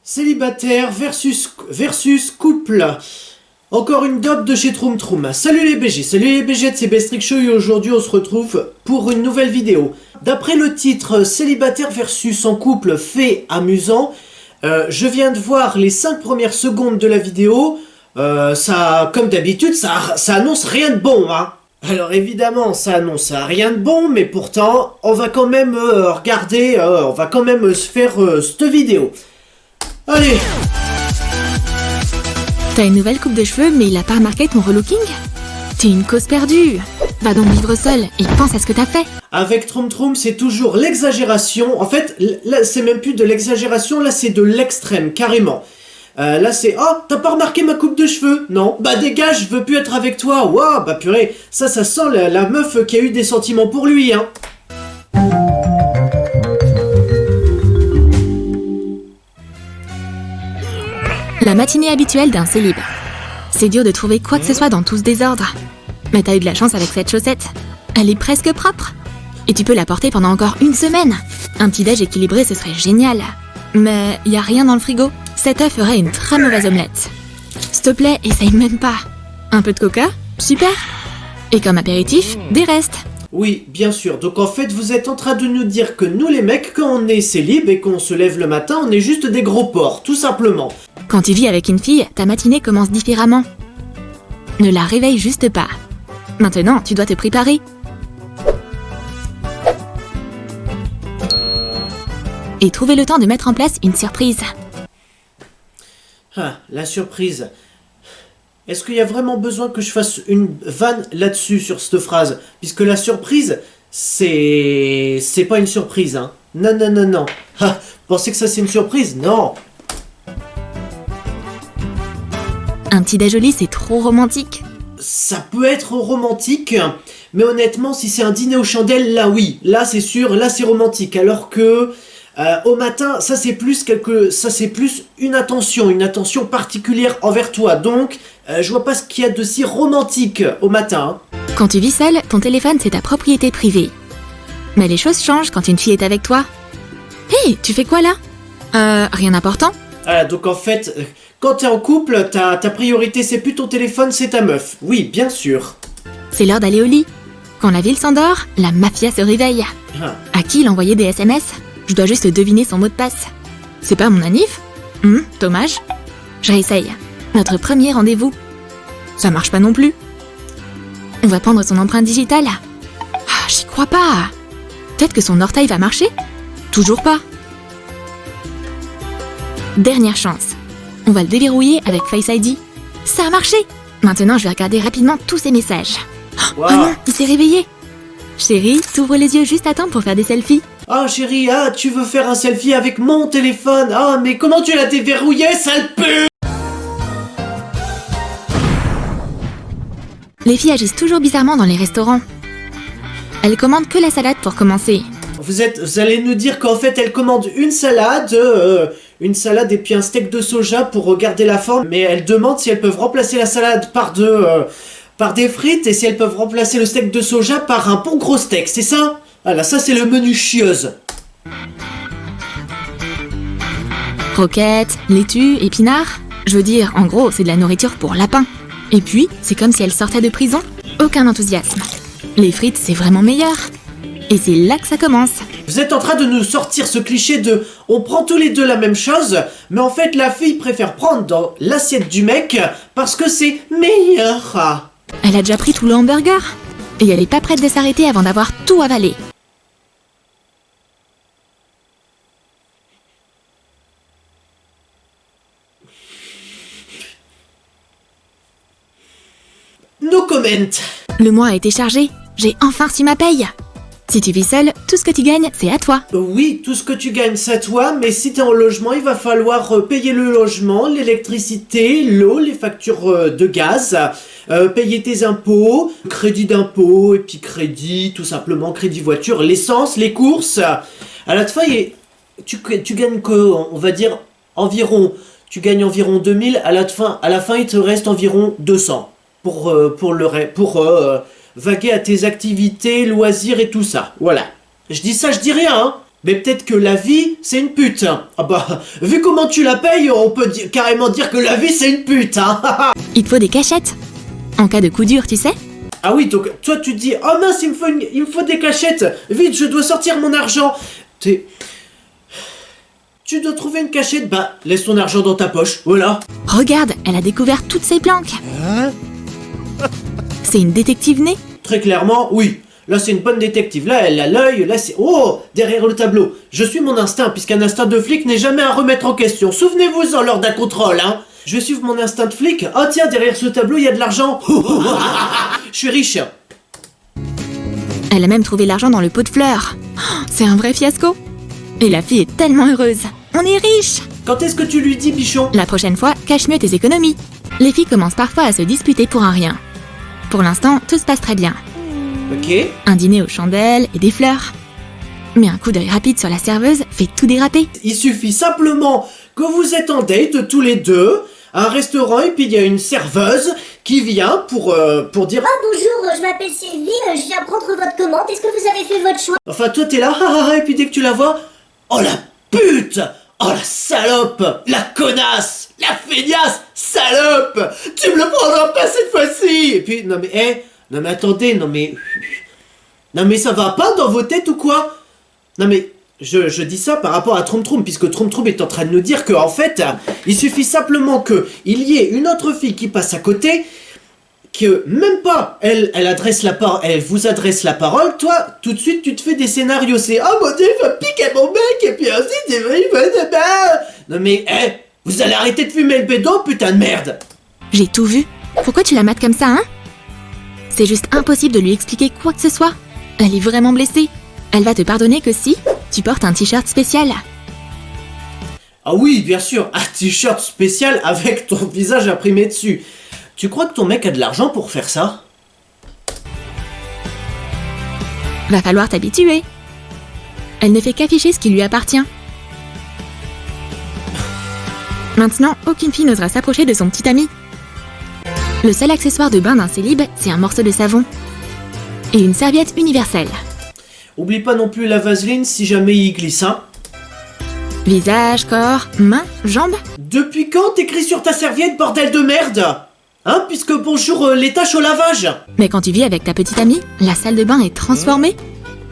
Célibataire versus couple. Encore une dope de chez Troum Troum. Salut les BG, c'est Bestrick Show et aujourd'hui on se retrouve pour une nouvelle vidéo. D'après le titre Célibataire versus en couple fait amusant, je viens de voir les 5 premières secondes de la vidéo. Ça, comme d'habitude, ça annonce rien de bon, hein. Alors évidemment, ça annonce rien de bon, mais pourtant, on va quand même regarder, on va quand même se faire cette vidéo. Allez. T'as une nouvelle coupe de cheveux, mais il a pas remarqué ton relooking? T'es une cause perdue. Va donc vivre seul et pense à ce que t'as fait. Avec Troum Troum, c'est toujours l'exagération. En fait, là, c'est même plus de l'exagération, là, c'est de l'extrême, carrément. Là, c'est « Oh, t'as pas remarqué ma coupe de cheveux? Non. Bah dégage, je veux plus être avec toi. Waouh, bah purée, ça sent la meuf qui a eu des sentiments pour lui, hein. » La matinée habituelle d'un célib. C'est dur de trouver quoi que ce soit dans tout ce désordre. Mais t'as eu de la chance avec cette chaussette. Elle est presque propre. Et tu peux la porter pendant encore une semaine. Un petit déj équilibré, ce serait génial. Mais y a rien dans le frigo. Cet œuf ferait une très mauvaise omelette. S'il te plaît, essaye même pas. Un peu de coca? Super. Et comme apéritif, des restes. Oui, bien sûr. Donc en fait, vous êtes en train de nous dire que nous les mecs, quand on est célib et qu'on se lève le matin, on est juste des gros porcs, tout simplement. Quand tu vis avec une fille, ta matinée commence différemment. Ne la réveille juste pas. Maintenant, tu dois te préparer. Et trouver le temps de mettre en place une surprise. Ah, la surprise. Est-ce qu'il y a vraiment besoin que je fasse une vanne là-dessus, sur cette phrase? Puisque la surprise, c'est pas une surprise, hein. Non, non, non, non. Ah, vous pensez que ça c'est une surprise? Non. Un petit déjeuner, c'est trop romantique. Ça peut être romantique, mais honnêtement, si c'est un dîner aux chandelles, là oui. Là c'est sûr, là c'est romantique. Alors que au matin, ça c'est plus une attention particulière envers toi. Donc, je vois pas ce qu'il y a de si romantique au matin. Quand tu vis seul, ton téléphone c'est ta propriété privée. Mais les choses changent quand une fille est avec toi. Hé, tu fais quoi là? Rien d'important? Donc en fait, quand t'es en couple, ta priorité c'est plus ton téléphone, c'est ta meuf. Oui, bien sûr. C'est l'heure d'aller au lit. Quand la ville s'endort, la mafia se réveille. À qui il envoyait des SMS? Je dois juste deviner son mot de passe. C'est pas mon anniv? Dommage. Je réessaye. Notre premier rendez-vous. Ça marche pas non plus. On va prendre son empreinte digitale. Ah, j'y crois pas. Peut-être que son orteil va marcher? Toujours pas. Dernière chance. On va le déverrouiller avec Face ID. Ça a marché. Maintenant, je vais regarder rapidement tous ses messages. Wow. Oh non, il s'est réveillé. Chérie, t'ouvres les yeux juste à temps pour faire des selfies. Ah chérie, tu veux faire un selfie avec mon téléphone? Ah mais comment tu l'as déverrouillé, sale pute? Les filles agissent toujours bizarrement dans les restaurants. Elles commandent que la salade pour commencer. Vous allez nous dire qu'en fait elle commande une salade et puis un steak de soja pour garder la forme, mais elle demande si elles peuvent remplacer la salade par des frites et si elles peuvent remplacer le steak de soja par un bon gros steak, c'est ça? Voilà, ça c'est le menu chieuse. Roquettes, laitue, épinards. Je veux dire, en gros, c'est de la nourriture pour lapin. Et puis, c'est comme si elle sortait de prison. Aucun enthousiasme. Les frites, c'est vraiment meilleur. Et c'est là que ça commence. Vous êtes en train de nous sortir ce cliché de « on prend tous les deux la même chose », mais en fait la fille préfère prendre dans l'assiette du mec parce que c'est meilleur. Elle a déjà pris tout le hamburger. Et elle est pas prête de s'arrêter avant d'avoir tout avalé. No comment. Le mois a été chargé. J'ai enfin reçu ma paye. Si tu vis seul, tout ce que tu gagnes, c'est à toi. Oui, tout ce que tu gagnes, c'est à toi, mais si t'es en logement, il va falloir payer le logement, l'électricité, l'eau, les factures de gaz, payer tes impôts, crédit d'impôt, et puis crédit, tout simplement, crédit voiture, l'essence, les courses. À la fin, tu gagnes que, on va dire, tu gagnes environ 2000, à la fin, il te reste environ 200 pour vaguer à tes activités, loisirs et tout ça. Voilà. Je dis ça, je dis rien, hein. Mais peut-être que la vie, c'est une pute. Ah bah, vu comment tu la payes, on peut carrément dire que la vie, c'est une pute, hein. Il te faut des cachettes. En cas de coup dur, tu sais. Ah oui, donc toi tu te dis, oh mince, il me faut des cachettes. Vite, je dois sortir mon argent. Tu dois trouver une cachette, bah, laisse ton argent dans ta poche, voilà. Regarde, elle a découvert toutes ses planques. Hein? C'est une détective née. Très clairement, oui. Là, c'est une bonne détective. Là, elle a l'œil. Là, c'est... Oh, derrière le tableau. Je suis mon instinct, puisqu'un instinct de flic n'est jamais à remettre en question. Souvenez-vous-en lors d'un contrôle, hein. Je vais suivre mon instinct de flic. Oh, tiens, derrière ce tableau, il y a de l'argent. Je suis riche. Elle a même trouvé l'argent dans le pot de fleurs. Oh, c'est un vrai fiasco. Et la fille est tellement heureuse. On est riche. Quand est-ce que tu lui dis, bichon? La prochaine fois, cache mieux tes économies. Les filles commencent parfois à se disputer pour un rien. Pour l'instant, tout se passe très bien. Ok. Un dîner aux chandelles et des fleurs. Mais un coup d'œil rapide sur la serveuse fait tout déraper. Il suffit simplement que vous êtes en date tous les deux à un restaurant et puis il y a une serveuse qui vient pour dire... Ah bonjour, je m'appelle Sylvie, je viens prendre votre commande, est-ce que vous avez fait votre choix? Enfin, toi t'es là, et puis dès que tu la vois... Oh la pute! Oh la salope! La connasse! La feignasse! Salope! Tu me le prendras pas cette fois-ci! Et puis, non mais, non mais attendez, non mais... Non mais ça va pas dans vos têtes ou quoi? Non mais... Je dis ça par rapport à Troum Troum, puisque Troum Troum est en train de nous dire que en fait, il suffit simplement qu'il y ait une autre fille qui passe à côté, que même pas elle vous adresse la parole, toi, tout de suite, tu te fais des scénarios, c'est « Oh mon Dieu, il va piquer mon mec, et puis ensuite, il va... » Non mais, vous allez arrêter de fumer le bédo, putain de merde! J'ai tout vu. Pourquoi tu la mates comme ça, hein? C'est juste impossible de lui expliquer quoi que ce soit. Elle est vraiment blessée. Elle va te pardonner que si tu portes un t-shirt spécial. Ah oui, bien sûr, un t-shirt spécial avec ton visage imprimé dessus. Tu crois que ton mec a de l'argent pour faire ça? Va falloir t'habituer. Elle ne fait qu'afficher ce qui lui appartient. Maintenant, aucune fille n'osera s'approcher de son petit ami. Le seul accessoire de bain d'un célib, c'est un morceau de savon. Et une serviette universelle. Oublie pas non plus la vaseline si jamais il glisse, hein. Visage, corps, mains, jambes. Depuis quand t'écris sur ta serviette, bordel de merde? Hein, puisque bonjour les tâches au lavage. Mais quand tu vis avec ta petite amie, la salle de bain est transformée.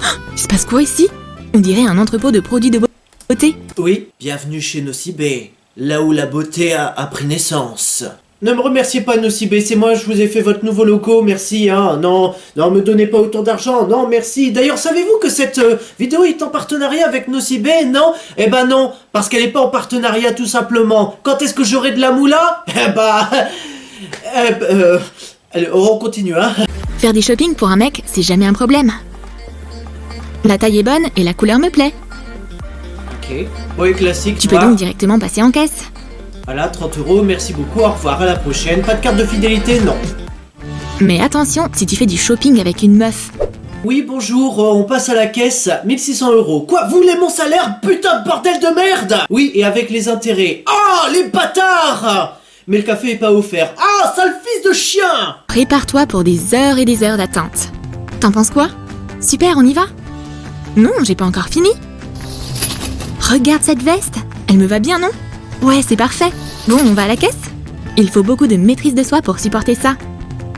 Oh, il se passe quoi ici? On dirait un entrepôt de produits de beauté. Oui, bienvenue chez Nocibé, là où la beauté a pris naissance. Ne me remerciez pas Nocibé, c'est moi, je vous ai fait votre nouveau logo, merci, hein. Non, me donnez pas autant d'argent, non, merci. D'ailleurs, savez-vous que cette vidéo est en partenariat avec Nocibé, non? Eh ben non, parce qu'elle est pas en partenariat tout simplement. Quand est-ce que j'aurai de la moula? Allez, on continue, hein. Faire du shopping pour un mec, c'est jamais un problème. La taille est bonne et la couleur me plaît. Ok, oui, classique. Tu peux donc directement passer en caisse. Voilà, 30 €, merci beaucoup, au revoir, à la prochaine. Pas de carte de fidélité, non. Mais attention, si tu fais du shopping avec une meuf. Oui, bonjour, on passe à la caisse, 1600 €. Quoi, vous voulez mon salaire, putain de bordel de merde? Oui, et avec les intérêts. Oh, les bâtards! Mais le café est pas offert. Ah, sale fils de chien! Prépare-toi pour des heures et des heures d'attente. T'en penses quoi? Super, on y va? Non, j'ai pas encore fini. Regarde cette veste, elle me va bien, non? Ouais, c'est parfait. Bon, on va à la caisse? Il faut beaucoup de maîtrise de soi pour supporter ça.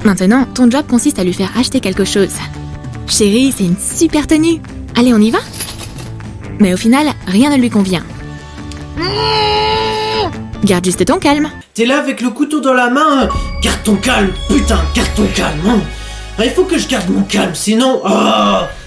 Maintenant, ton job consiste à lui faire acheter quelque chose. Chérie, c'est une super tenue. Allez, on y va? Mais au final, rien ne lui convient. Garde juste ton calme. T'es là avec le couteau dans la main. Garde ton calme, putain, garde ton calme. Ah, il faut que je garde mon calme, sinon...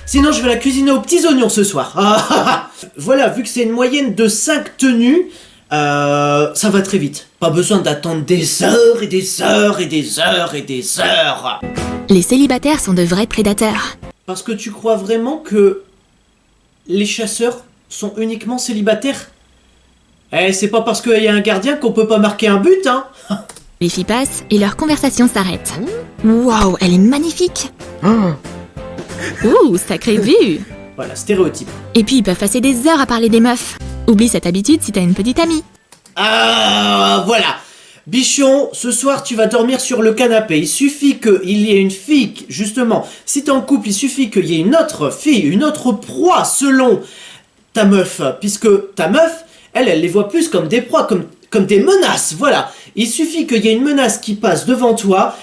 sinon, je vais la cuisiner aux petits oignons ce soir. Voilà, vu que c'est une moyenne de 5 tenues, ça va très vite. Pas besoin d'attendre des heures et des heures et des heures et des heures. Les célibataires sont de vrais prédateurs. Parce que tu crois vraiment que les chasseurs sont uniquement célibataires? Eh, c'est pas parce qu'il y a un gardien qu'on peut pas marquer un but, hein. Les filles passent et leur conversation s'arrête. Waouh, elle est magnifique. Ouh, sacrée vue. Voilà, stéréotype. Et puis ils peuvent passer des heures à parler des meufs. Oublie cette habitude si t'as une petite amie. Ah, voilà. Bichon, ce soir tu vas dormir sur le canapé. Il suffit qu'il y ait une fille, justement, si t'es en couple, il suffit qu'il y ait une autre fille, une autre proie selon ta meuf, puisque ta meuf, elle les voit plus comme des proies, comme des menaces, voilà. Il suffit qu'il y ait une menace qui passe devant toi,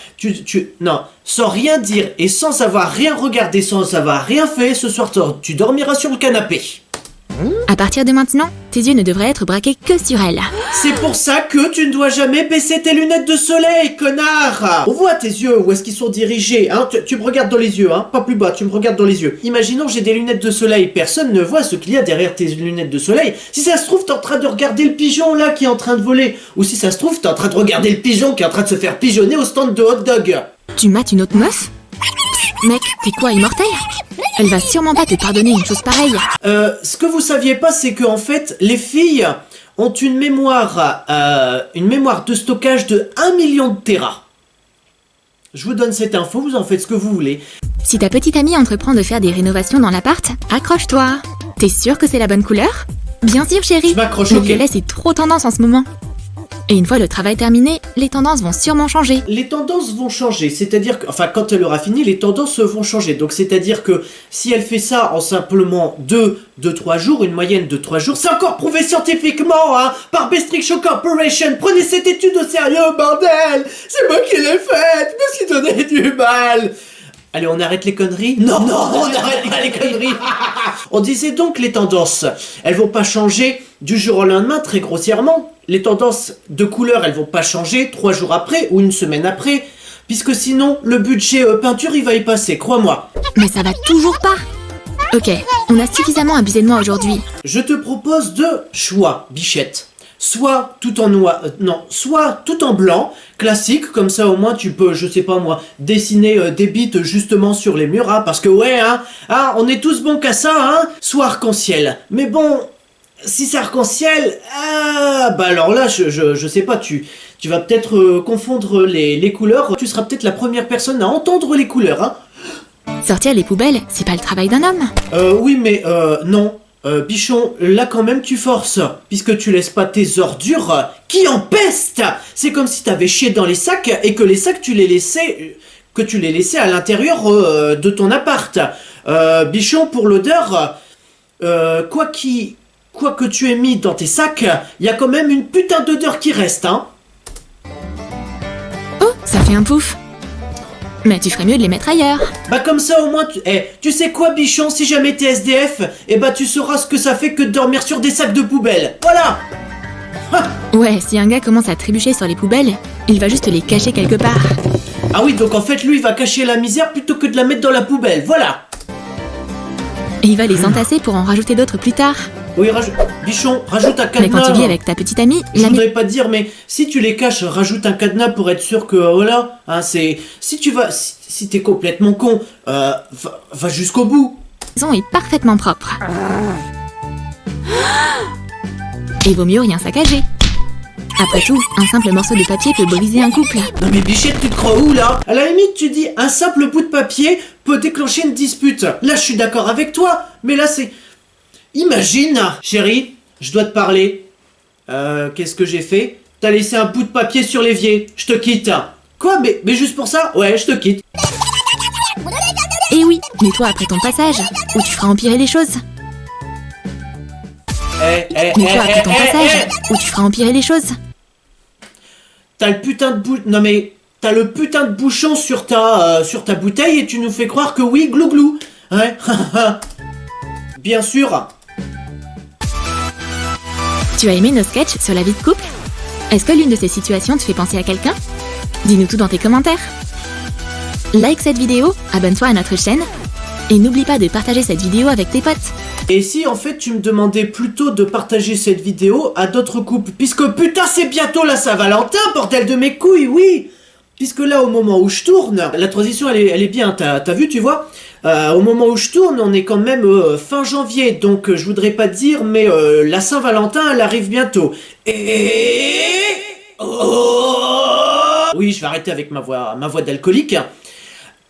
non, sans rien dire et sans avoir rien regardé, sans avoir rien fait, ce soir tu dormiras sur le canapé. À partir de maintenant, tes yeux ne devraient être braqués que sur elle. C'est pour ça que tu ne dois jamais baisser tes lunettes de soleil, connard. On voit tes yeux, où est-ce qu'ils sont dirigés, hein. Tu me regardes dans les yeux, hein, pas plus bas, tu me regardes dans les yeux. Imaginons j'ai des lunettes de soleil, personne ne voit ce qu'il y a derrière tes lunettes de soleil. Si ça se trouve, t'es en train de regarder le pigeon, là, qui est en train de voler. Ou si ça se trouve, t'es en train de regarder le pigeon qui est en train de se faire pigeonner au stand de hot dog. Tu mates une autre meuf? Mec, t'es quoi, immortel? Elle va sûrement pas te pardonner une chose pareille. Ce que vous saviez pas, c'est que en fait, les filles ont une mémoire de stockage de 1 million de téra. Je vous donne cette info, vous en faites ce que vous voulez. Si ta petite amie entreprend de faire des rénovations dans l'appart, accroche-toi. T'es sûr que c'est la bonne couleur? Bien sûr, chérie. Je m'accroche, Le ok. violet, c'est trop tendance en ce moment. Et une fois le travail terminé, les tendances vont sûrement changer. Les tendances vont changer, c'est-à-dire que, enfin, quand elle aura fini, les tendances vont changer. Donc, c'est-à-dire que si elle fait ça en simplement 2-3 jours, une moyenne de 3 jours, c'est encore prouvé scientifiquement, hein, par Bestrick Show Corporation. Prenez cette étude au sérieux, bordel! C'est moi qui l'ai faite! Je me suis donné du mal! Allez, on arrête les conneries? Non, on arrête pas les conneries. On disait donc les tendances, elles vont pas changer du jour au lendemain, très grossièrement. Les tendances de couleur, elles vont pas changer 3 jours après ou une semaine après, puisque sinon, le budget peinture, il va y passer, crois-moi. Mais ça va toujours pas. Ok, on a suffisamment abusé de moi aujourd'hui. Je te propose deux choix, bichette. Soit tout en noir, soit tout en blanc, classique, comme ça au moins tu peux, je sais pas moi, dessiner des bites justement sur les murs, hein, parce que ouais, on est tous bons qu'à ça, hein. Soit arc-en-ciel. Mais bon, si c'est arc-en-ciel, bah alors là, je sais pas, tu vas peut-être confondre les couleurs, tu seras peut-être la première personne à entendre les couleurs, hein. Sortir les poubelles, c'est pas le travail d'un homme. Oui, mais non. Bichon, là quand même tu forces, puisque tu laisses pas tes ordures qui empestent. C'est comme si t'avais chié dans les sacs et que les sacs tu les laissais à l'intérieur de ton appart. Bichon, pour l'odeur, quoi que tu aies mis dans tes sacs, il y a quand même une putain d'odeur qui reste, hein. Oh, ça fait un pouf. Mais tu ferais mieux de les mettre ailleurs. Bah comme ça au moins tu sais quoi, Bichon, si jamais t'es SDF, bah tu sauras ce que ça fait que de dormir sur des sacs de poubelle. Voilà. Ouais, si un gars commence à trébucher sur les poubelles, il va juste les cacher quelque part. Ah oui, donc en fait lui il va cacher la misère plutôt que de la mettre dans la poubelle, voilà. Et il va les entasser pour en rajouter d'autres plus tard. Oui, Bichon, rajoute un cadenas. Mais quand tu vis avec ta petite amie, Je voudrais pas te dire, mais si tu les caches, rajoute un cadenas pour être sûr que, voilà, hein, c'est... Si t'es complètement con, va jusqu'au bout. la maison est parfaitement propre. Et vaut mieux rien saccager. Après tout, un simple morceau de papier peut briser un couple. Non mais Bichette, tu te crois où là? À la limite, tu dis un simple bout de papier peut déclencher une dispute. Là, je suis d'accord avec toi, mais là, c'est... Imagine, chérie, je dois te parler. Qu'est-ce que j'ai fait? T'as laissé un bout de papier sur l'évier. Je te quitte. Quoi? Mais juste pour ça? Ouais, je te quitte. Et oui, mais toi après ton passage, où tu feras empirer les choses. Mais toi après ton passage, où tu feras empirer les choses. T'as le putain de Non mais... T'as le putain de bouchon sur ta bouteille et tu nous fais croire que oui, glouglou. Ouais. Bien sûr. Tu as aimé nos sketchs sur la vie de couple? Est-ce que l'une de ces situations te fait penser à quelqu'un? Dis-nous tout dans tes commentaires. Like cette vidéo, abonne-toi à notre chaîne, et n'oublie pas de partager cette vidéo avec tes potes. Et si en fait tu me demandais plutôt de partager cette vidéo à d'autres couples, puisque putain c'est bientôt la Saint-Valentin, bordel de mes couilles, oui. Puisque là au moment où je tourne, la transition elle est bien, t'as vu, tu vois. Au moment où je tourne, on est quand même fin janvier, donc je voudrais pas te dire, mais la Saint-Valentin, elle arrive bientôt. Et... Oh oui, je vais arrêter avec ma voix d'alcoolique.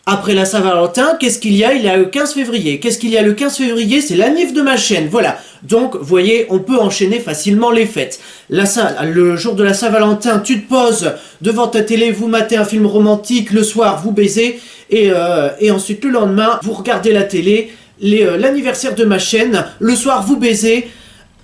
Après la Saint-Valentin, qu'est-ce qu'il y a? Il y a le 15 février. Qu'est-ce qu'il y a le 15 février? C'est l'anniv de ma chaîne, voilà. Donc, vous voyez, on peut enchaîner facilement les fêtes. Le jour de la Saint-Valentin, tu te poses devant ta télé, vous matez un film romantique, le soir, vous baisez, et ensuite, le lendemain, vous regardez la télé, l'anniversaire de ma chaîne. Le soir, vous baisez,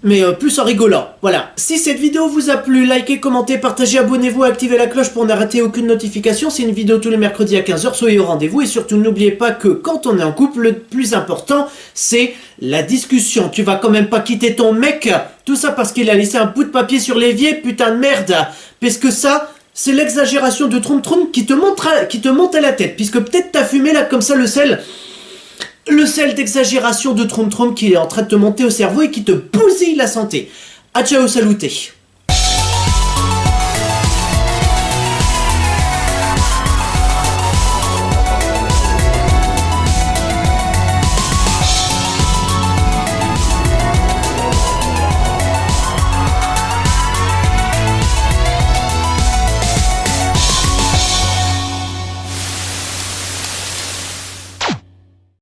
mais plus en rigolant. Voilà. Si cette vidéo vous a plu, likez, commentez, partagez, abonnez-vous, activez la cloche pour ne rater aucune notification. C'est une vidéo tous les mercredis à 15 h, soyez au rendez-vous. Et surtout, n'oubliez pas que quand on est en couple, le plus important, c'est la discussion. Tu vas quand même pas quitter ton mec, tout ça parce qu'il a laissé un bout de papier sur l'évier, putain de merde. Parce que ça, c'est l'exagération de Troum Troum qui te monte à la tête. Puisque peut-être t'as fumé là comme ça le sel d'exagération de Troum Troum qui est en train de te monter au cerveau et qui te bousille la santé. A ciao, saluté.